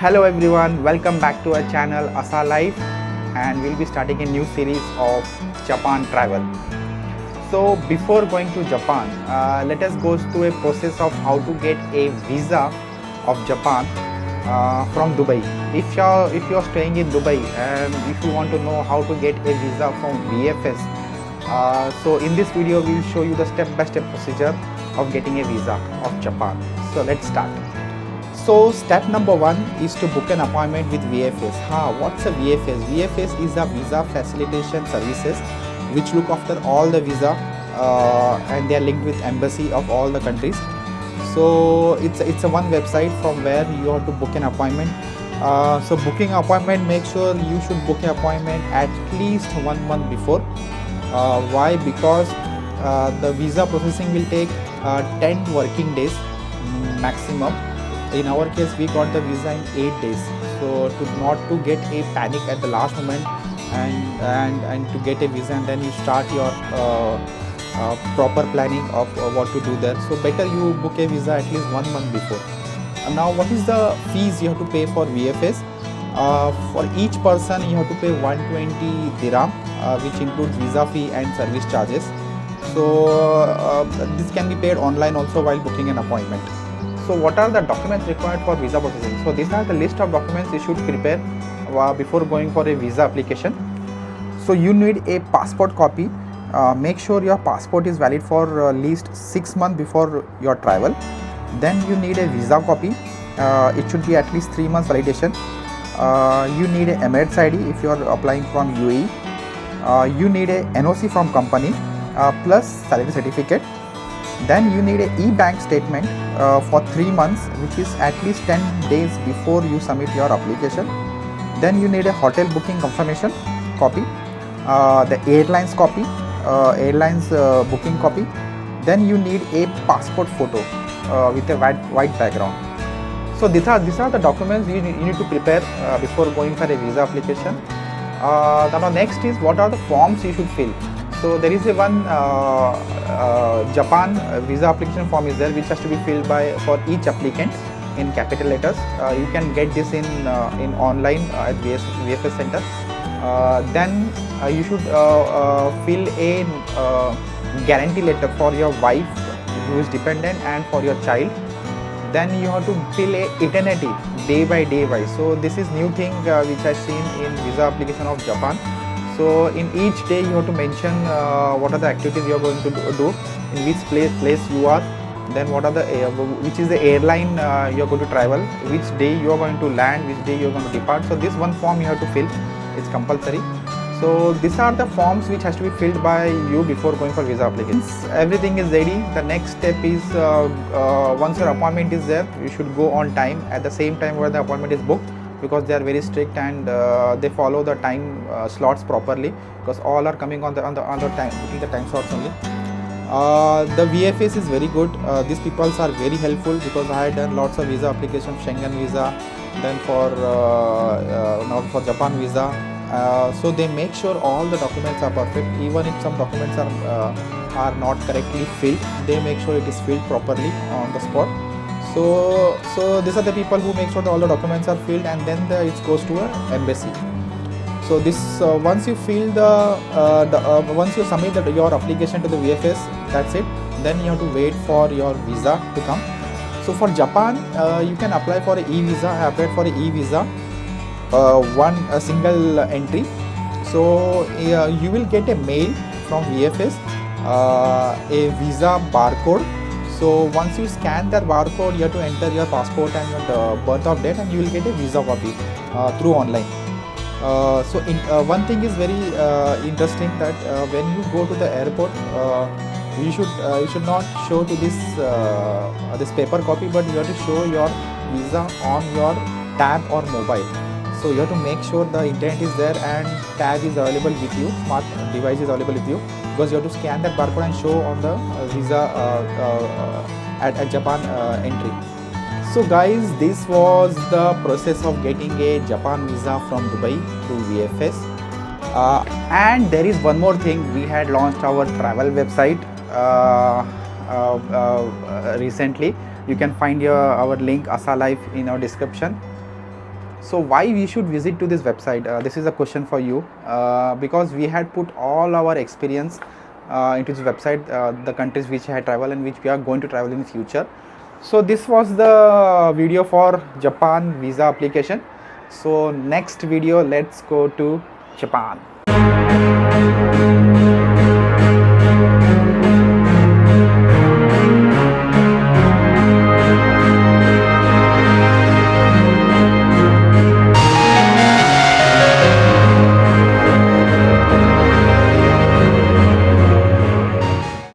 Hello everyone, welcome back to our channel Asa Life, and we'll be starting a new series of Japan travel. So before going to Japan, let us go through a process of how to get a visa of Japan from Dubai. If you're staying in Dubai and if you want to know how to get a visa from VFS, so in this video we'll show you the step-by-step procedure of getting a visa of Japan. So let's start. So step number one is to book an appointment with VFS. What's a VFS? VFS is a visa facilitation services which look after all the visa and they are linked with embassy of all the countries. So it's a one website from where you have to book an appointment. So booking appointment, make sure you should book an appointment at least 1 month before. Why? Because the visa processing will take 10 working days maximum. In our case, we got the visa in 8 days. So not to get a panic at the last moment and to get a visa and then you start your proper planning of what to do there. So better you book a visa at least 1 month before. Now, what is the fees you have to pay for VFS? For each person, you have to pay 120 dirham, which includes visa fee and service charges. So this can be paid online also while booking an appointment. So what are the documents required for visa processing? So these are the list of documents you should prepare before going for a visa application. So you need a passport copy. Make sure your passport is valid for at least 6 months before your travel. Then you need a visa copy. It should be at least 3 months validation. You need a Emirates ID if you are applying from UAE. You need a NOC from company plus salary certificate. Then you need a e-bank statement for 3 months, which is at least 10 days before you submit your application. Then you need a hotel booking confirmation copy, the airlines copy, booking copy. Then you need a passport photo with a white background. So these are the documents you need to prepare before going for a visa application. Now next is what are the forms you should fill. So there is a one Japan visa application form is there which has to be filled for each applicant in capital letters. You can get this in online at VFS Center. Then you should fill a guarantee letter for your wife who is dependent and for your child. Then you have to fill a eternity day by day wise. So this is new thing which I've seen in visa application of Japan. So in each day you have to mention what are the activities you are going to do, in which place you are, then what are the which is the airline you are going to travel, which day you are going to land, which day you are going to depart. So this one form you have to fill, it's compulsory. So these are the forms which has to be filled by you before going for visa applications. Everything is ready. The next step is once your appointment is there, you should go on time at the same time where the appointment is booked, because they are very strict and they follow the time slots properly, because all are coming on the time, booking the time slots only. The VFS is very good. These people are very helpful, because I had done lots of visa applications, Schengen visa, then for now for Japan visa. So they make sure all the documents are perfect. Even if some documents are not correctly filled, they make sure it is filled properly on the spot. So these are the people who make sure that all the documents are filled, and then it goes to an embassy. So this once you fill once you submit your application to the VFS, that's it. Then you have to wait for your visa to come. So for Japan, you can apply for an e-visa. I applied for an e-visa, a single entry. So you will get a mail from VFS, a visa barcode. So once you scan that barcode, you have to enter your passport and your birth of date, and you will get a visa copy through online. So one thing is very interesting, that when you go to the airport, you should not show to this paper copy, but you have to show your visa on your tab or mobile. So you have to make sure the internet is there and tab is available with you, smart device is available with you, because you have to scan that barcode and show on the visa at Japan entry. So guys, this was the process of getting a Japan visa from Dubai through VFS. And there is one more thing, we had launched our travel website recently. You can find our link Asa Life in our description. So why we should visit to this website? This is a question for you, because we had put all our experience into this website, the countries which I had traveled and which we are going to travel in future. So this was the video for Japan visa application. So next video, let's go to Japan.